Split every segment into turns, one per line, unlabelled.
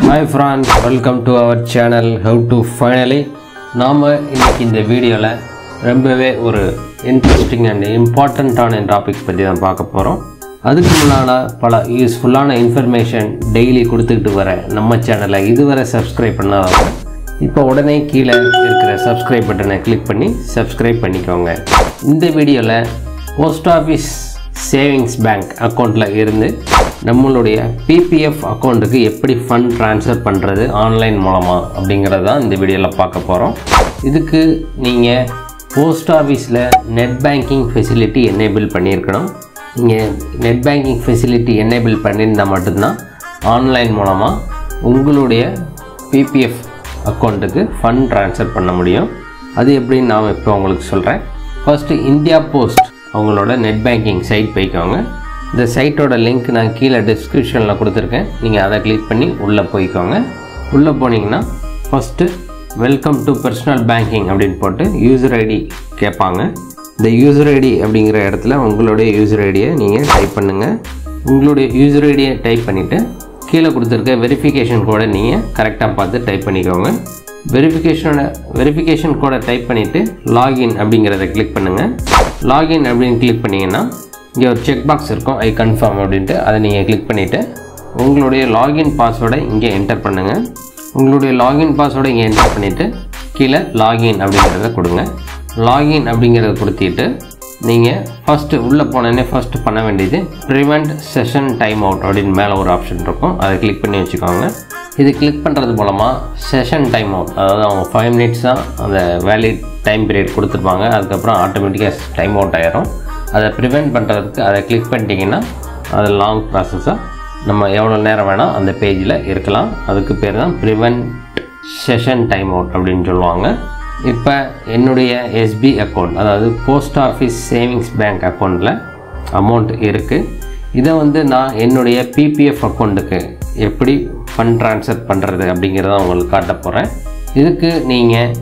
Hi friends, welcome to our channel How to Finally. நாம இன்னைக்கு இந்த வீடியோல ரொம்பவே ஒரு இன்ட்ரஸ்டிங் அண்ட் இம்பார்ட்டன்ட்டான டாபிக் பத்தி தான் பார்க்க போறோம். அதுக்கு முன்னால பல யூஸ்ஃபுல்லான இன்ஃபர்மேஷன் டெய்லி கொடுத்துக்கிட்டு வர நம்ம சேனலை இதுவரை சப்ஸ்கிரைப் பண்ணாதவங்க இப்போ உடனே கீழே இருக்கிற சப்ஸ்கிரைப் பட்டனை கிளிக் பண்ணி சப்ஸ்கிரைப் பண்ணிக்கோங்க. இந்த வீடியோல போஸ்ட் ஆஃபீஸ் சேவிங்ஸ் பேங்க் அக்கௌண்ட்ல இருந்து நம்மளுடைய பிபிஎஃப் அக்கௌண்ட்டுக்கு எப்படி ஃபண்ட் ட்ரான்ஸ்ஃபர் பண்ணுறது ஆன்லைன் மூலமாக அப்படிங்கிறது தான் இந்த வீடியோவில் பார்க்க போகிறோம். இதுக்கு நீங்கள் போஸ்ட் ஆஃபீஸில் நெட் பேங்கிங் ஃபெசிலிட்டி எனேபிள் பண்ணியிருக்கணும். நீங்கள் நெட் பேங்கிங் ஃபெசிலிட்டி எனேபிள் பண்ணியிருந்தால் மட்டும்தான் ஆன்லைன் மூலமாக உங்களுடைய பிபிஎஃப் அக்கௌண்ட்டுக்கு ஃபண்ட் ட்ரான்ஸ்ஃபர் பண்ண முடியும். அது எப்படின்னு நான் இப்போ உங்களுக்கு சொல்கிறேன். ஃபஸ்ட்டு இந்தியா போஸ்ட் அவங்களோட நெட் பேங்கிங் சைட் போய்க்கோங்க. இந்த சைட்டோட லிங்க் நான் கீழே டிஸ்கிரிப்ஷனில் கொடுத்துருக்கேன். நீங்கள் அதை கிளிக் பண்ணி உள்ளே போய்க்கோங்க. உள்ளே போனீங்கன்னா first welcome to personal banking அப்படின்னு போட்டு யூசர் ஐடி கேட்பாங்க. இந்த யூசர் ஐடி அப்படிங்கிற இடத்துல உங்களுடைய யூசர் ஐடியை நீங்கள் டைப் பண்ணுங்கள். உங்களுடைய யூசர் ஐடியை டைப் பண்ணிவிட்டு கீழே கொடுத்துருக்க வெரிஃபிகேஷன் கோடை நீங்கள் கரெக்டாக பார்த்து டைப் பண்ணிக்கோங்க. வெரிஃபிகேஷன் கோடை டைப் பண்ணிவிட்டு லாகின் அப்படிங்கிறத கிளிக் பண்ணுங்கள். லாகின் அப்படின்னு கிளிக் பண்ணிங்கன்னா இங்கே ஒரு செக் பாக்ஸ் இருக்கும், ஐ கன்ஃபார்ம் அப்படின்ட்டு. அதை நீங்கள் கிளிக் பண்ணிவிட்டு உங்களுடைய லாகின் பாஸ்வேர்டை இங்கே என்டர் பண்ணுங்கள். உங்களுடைய லாகின் பாஸ்வேர்டை இங்கே என்டர் பண்ணிவிட்டு கீழே லாகின் அப்படிங்கிறத கொடுங்க. லாகின் அப்படிங்கிறத கொடுத்துட்டு நீங்கள் ஃபஸ்ட்டு உள்ளே போனோடனே ஃபஸ்ட்டு பண்ண வேண்டியது ப்ரிவெண்ட் செஷன் டைம் அவுட் அப்படின்னு மேலே ஒரு ஆப்ஷன் இருக்கும், அதை கிளிக் பண்ணி வச்சுக்கோங்க. இது கிளிக் பண்ணுறது மூலமாக செஷன் டைம் அவுட், அதாவது அவங்க 5 minutes தான் அந்த வேலிட் டைம் பீரியட் கொடுத்துருப்பாங்க. அதுக்கப்புறம் ஆட்டோமேட்டிக்காக டைம் அவுட் ஆகிரும். அதை ப்ரிவெண்ட் பண்ணுறதுக்கு அதை கிளிக் பண்ணிட்டீங்கன்னா அது லாங் ப்ராசஸாக நம்ம எவ்வளோ நேரம் வேணால் அந்த பேஜில் இருக்கலாம். அதுக்கு பேர் தான் ப்ரிவெண்ட் செஷன் டைம் அவுட் அப்படின்னு சொல்லுவாங்க. இப்போ என்னுடைய எஸ்பி அக்கௌண்ட், அதாவது போஸ்ட் ஆஃபீஸ் சேவிங்ஸ் பேங்க் அக்கௌண்ட்டில் அமௌண்ட் இருக்குது. இதை நான் என்னுடைய பிபிஎஃப் அக்கௌண்ட்டுக்கு எப்படி ஃபண்ட் ட்ரான்ஸ்ஃபர் பண்ணுறது அப்படிங்கிறத உங்களுக்கு காட்ட போகிறேன். இதுக்கு நீங்கள்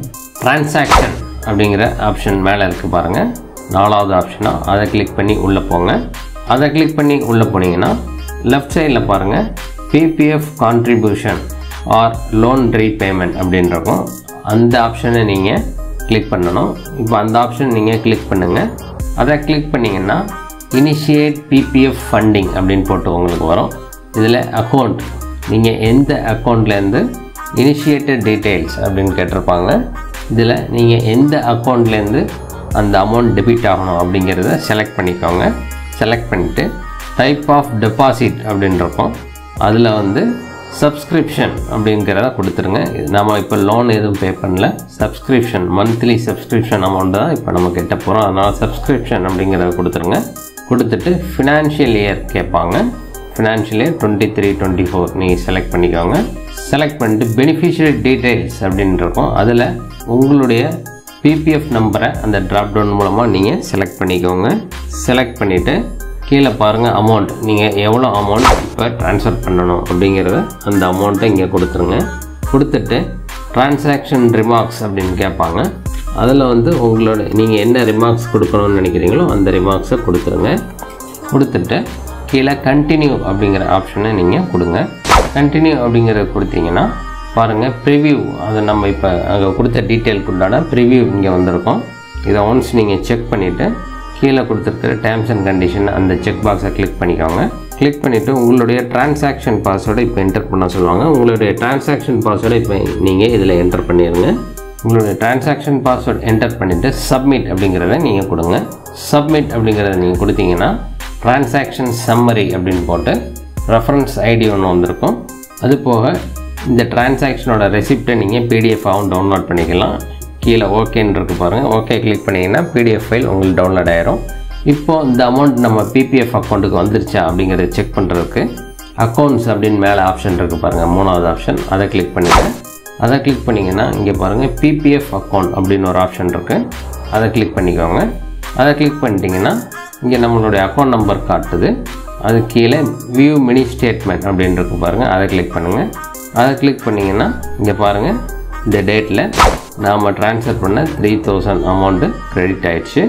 ட்ரான்சாக்ஷன் அப்படிங்கிற ஆப்ஷன் மேலே இருக்குது பாருங்கள், 4வது ஆப்ஷனாக. அதை கிளிக் பண்ணி உள்ளே போங்க. அதை கிளிக் பண்ணி உள்ளே போனீங்கன்னா லெஃப்ட் சைடில் பாருங்கள் PPF contribution or loan repayment அப்படின்றக்கும் அந்த ஆப்ஷனை நீங்கள் கிளிக் பண்ணணும். இப்போ அந்த ஆப்ஷன் நீங்கள் கிளிக் பண்ணுங்கள். அதை கிளிக் பண்ணிங்கன்னா இனிஷியேட் பிபிஎஃப் ஃபண்டிங் அப்படின்னு போட்டு உங்களுக்கு வரும். இதில் அக்கௌண்ட், நீங்கள் எந்த அக்கௌண்ட்லேருந்து இனிஷியேட்டட் டீட்டெயில்ஸ் அப்படின்னு கேட்டிருப்பாங்க. இதில் நீங்கள் எந்த அக்கௌண்ட்லேருந்து அந்த அமௌண்ட் டெபிட் ஆகணும் அப்படிங்கிறத செலக்ட் பண்ணிக்கோங்க. செலக்ட் பண்ணிவிட்டு டைப் ஆஃப் டெபாசிட் அப்படின்றப்போம் அதில் சப்ஸ்கிரிப்ஷன் அப்படிங்கிறத கொடுத்துருங்க. நம்ம இப்போ லோன் எதுவும் பே பண்ணல, சப்ஸ்கிரிப்ஷன் மந்த்லி சப்ஸ்கிரிப்ஷன் அமௌண்ட் தான் இப்போ நம்ம கட்ட போகிறோம். அதனால் சப்ஸ்கிரிப்ஷன் அப்படிங்கிறத கொடுத்துருங்க. கொடுத்துட்டு ஃபினான்ஷியல் இயர் கேட்பாங்க. ஃபினான்ஷியல் இயர் 23-24 நீங்கள் செலக்ட் பண்ணிக்கோங்க. செலக்ட் பண்ணிட்டு பெனிஃபிஷியரி டீட்டெயில்ஸ் அப்படின்றக்கும் அதில் உங்களுடைய பிபிஎஃப் நம்பரை அந்த ட்ராப்டவுன் மூலமாக நீங்கள் செலக்ட் பண்ணிக்கோங்க. செலக்ட் பண்ணிவிட்டு கீழே பாருங்கள் அமௌண்ட், நீங்கள் எவ்வளோ அமௌண்ட் இப்போ ட்ரான்ஸ்ஃபர் பண்ணணும் அப்படிங்கிறத அந்த அமௌண்ட்டை இங்கே கொடுத்துருங்க. கொடுத்துட்டு ட்ரான்சாக்ஷன் ரிமார்க்ஸ் அப்படின்னு கேட்பாங்க. அதில் உங்களோட நீங்கள் என்ன ரிமார்க்ஸ் கொடுக்கணும்னு நினைக்கிறீங்களோ அந்த ரிமார்க்ஸை கொடுத்துருங்க. கொடுத்துட்டு கீழே கண்டினியூ அப்படிங்கிற ஆப்ஷனை நீங்கள் கொடுங்க. கண்டினியூ அப்படிங்கிறத கொடுத்தீங்கன்னா பாருங்கள் ப்ரிவ்யூ, அதை நம்ம இப்போ அங்கே கொடுத்த டீட்டெயிலுக்கு உண்டான ப்ரிவ்யூ இங்கே வந்திருக்கும். இதை ஒன்ஸ் நீங்கள் செக் பண்ணிவிட்டு கீழே கொடுத்துருக்கிற டேர்ம்ஸ் அண்ட் கண்டிஷன் அந்த செக் பாக்ஸை கிளிக் பண்ணிக்கோங்க. கிளிக் பண்ணிவிட்டு உங்களுடைய ட்ரான்சாக்ஷன் பாஸ்வேர்டை இப்போ என்டர் பண்ண சொல்லுவாங்க. உங்களுடைய ட்ரான்சாக்ஷன் பாஸ்வேர்டை இப்போ நீங்கள் இதில் என்டர் பண்ணிடுங்க. உங்களுடைய ட்ரான்சாக்ஷன் பாஸ்வேர்டு என்டர் பண்ணிவிட்டு சப்மிட் அப்படிங்கிறத நீங்கள் கொடுங்க. சப்மிட் அப்படிங்கிறத நீங்கள் கொடுத்தீங்கன்னா ட்ரான்சாக்ஷன் சம்மரி அப்படின்னு போட்டு ரெஃபரன்ஸ் ஐடி ஒன்று வந்திருக்கும். அது போக இந்த டிரான்சாக்ஷனோட ரெசிப்டை நீங்கள் பிடிஎஃபாகவும் டவுன்லோட் பண்ணிக்கலாம். கீழே ஓகேன்னு இருக்குது பாருங்கள், ஓகே கிளிக் பண்ணிங்கன்னா பிடிஎஃப் ஃபைல் உங்களுக்கு டவுன்லோட் ஆயிரும். இப்போது இந்த அமௌண்ட் நம்ம பிபிஎஃப் அக்கௌண்ட்டுக்கு வந்துருச்சா அப்படிங்கிறத செக் பண்ணுறதுக்கு அக்கௌண்ட்ஸ் அப்படின்னு மேலே ஆப்ஷன் இருக்குது பாருங்கள், 3வது ஆப்ஷன். அதை கிளிக் பண்ணுங்கள். அதை கிளிக் பண்ணிங்கன்னா இங்கே பாருங்கள் பிபிஎஃப் அக்கௌண்ட் அப்படின்னு ஒரு ஆப்ஷன் இருக்குது, அதை கிளிக் பண்ணிக்கோங்க. அதை கிளிக் பண்ணிட்டீங்கன்னா இங்கே நம்மளுடைய அக்கௌண்ட் நம்பர் காட்டுது. அது கீழே வியூ மினி ஸ்டேட்மெண்ட் அப்படின்னு இருக்குது பாருங்கள், அதை கிளிக் பண்ணுங்கள். அதை கிளிக் பண்ணிங்கன்னா இங்கே பாருங்கள் இந்த டேட்டில் நாம் ட்ரான்ஸ்ஃபர் பண்ண 3000 அமௌண்ட்டு க்ரெடிட் ஆகிடுச்சு.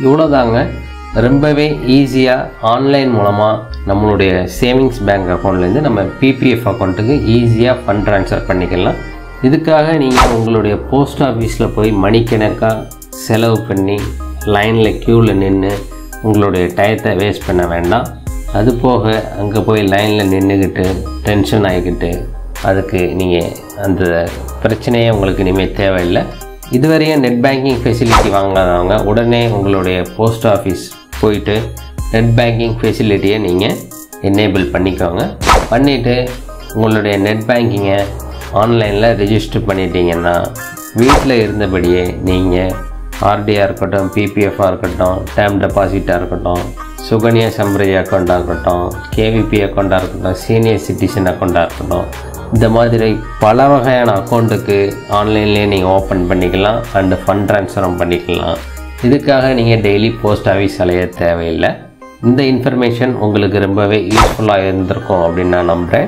இவ்வளோதாங்க ரொம்பவே ஈஸியாக ஆன்லைன் மூலமாக நம்மளுடைய சேவிங்ஸ் பேங்க் அக்கௌண்ட்லேருந்து நம்ம பிபிஎஃப் அக்கௌண்ட்டுக்கு ஈஸியாக ஃபண்ட் ட்ரான்ஸ்ஃபர் பண்ணிக்கலாம். இதுக்காக நீங்கள் உங்களுடைய போஸ்ட் ஆஃபீஸில் போய் மணிக்கணக்காக செலவு பண்ணி லைனில் க்யூவில் நின்று உங்களுடைய டயத்தை வேஸ்ட் பண்ண வேண்டாம். அது போக அங்கே போய் லைனில் நின்றுக்கிட்டு டென்ஷன் ஆகிக்கிட்டு அதுக்கு நீங்கள் அந்த பிரச்சனையே உங்களுக்கு இனிமேல் தேவையில்லை. இதுவரையும் நெட் பேங்கிங் ஃபெசிலிட்டி வாங்காதவங்க உடனே உங்களுடைய போஸ்ட் ஆஃபீஸ் போயிட்டு நெட் பேங்கிங் ஃபெசிலிட்டியை நீங்கள் எனேபிள் பண்ணிக்கோங்க. பண்ணிவிட்டு உங்களுடைய நெட் பேங்கிங்கை ஆன்லைனில் ரெஜிஸ்டர் பண்ணிட்டீங்கன்னா வீட்டில் இருந்தபடியே நீங்கள் ஆர்டியாக இருக்கட்டும், பிபிஎஃபாக இருக்கட்டும், டேர்ம் டெபாசிட்டாக இருக்கட்டும், சுகன்யா சம்ரிதி அக்கௌண்ட்டாக இருக்கட்டும், கேவிபி அக்கௌண்ட்டாக இருக்கட்டும், சீனியர் சிட்டிசன் அக்கௌண்ட்டாக இருக்கட்டும், இந்த மாதிரி பல வகையான அக்கௌண்ட்டுக்கு ஆன்லைன்லேயே நீங்கள் ஓப்பன் பண்ணிக்கலாம் அண்டு ஃபண்ட் ட்ரான்ஸ்ஃபரும் பண்ணிக்கலாம். இதுக்காக நீங்கள் டெய்லி போஸ்ட் ஆஃபீஸ் அலைய தேவையில்லை. இந்த இன்ஃபர்மேஷன் உங்களுக்கு ரொம்பவே யூஸ்ஃபுல்லாக இருந்திருக்கும் அப்படின்னு நான் நம்புகிறேன்.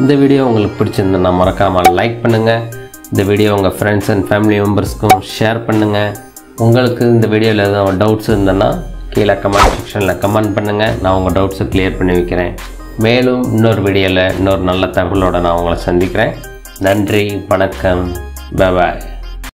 இந்த வீடியோ உங்களுக்கு பிடிச்சிருந்தா மறக்காமல் லைக் பண்ணுங்கள். இந்த வீடியோ உங்கள் ஃப்ரெண்ட்ஸ் அண்ட் ஃபேமிலி மெம்பர்ஸ்க்கும் ஷேர் பண்ணுங்கள். உங்களுக்கு இந்த வீடியோவில் எதுவும் டவுட்ஸ் இருந்ததுன்னா கீழே கமெண்ட் செக்ஷனில் கமெண்ட் பண்ணுங்கள். நான் உங்கள் டவுட்ஸை கிளியர் பண்ணி வைக்கிறேன். மேலும் இன்னொரு வீடியோவில் இன்னொரு நல்ல தகவலோடு நான் உங்களை சந்திக்கிறேன். நன்றி, வணக்கம், பாய்.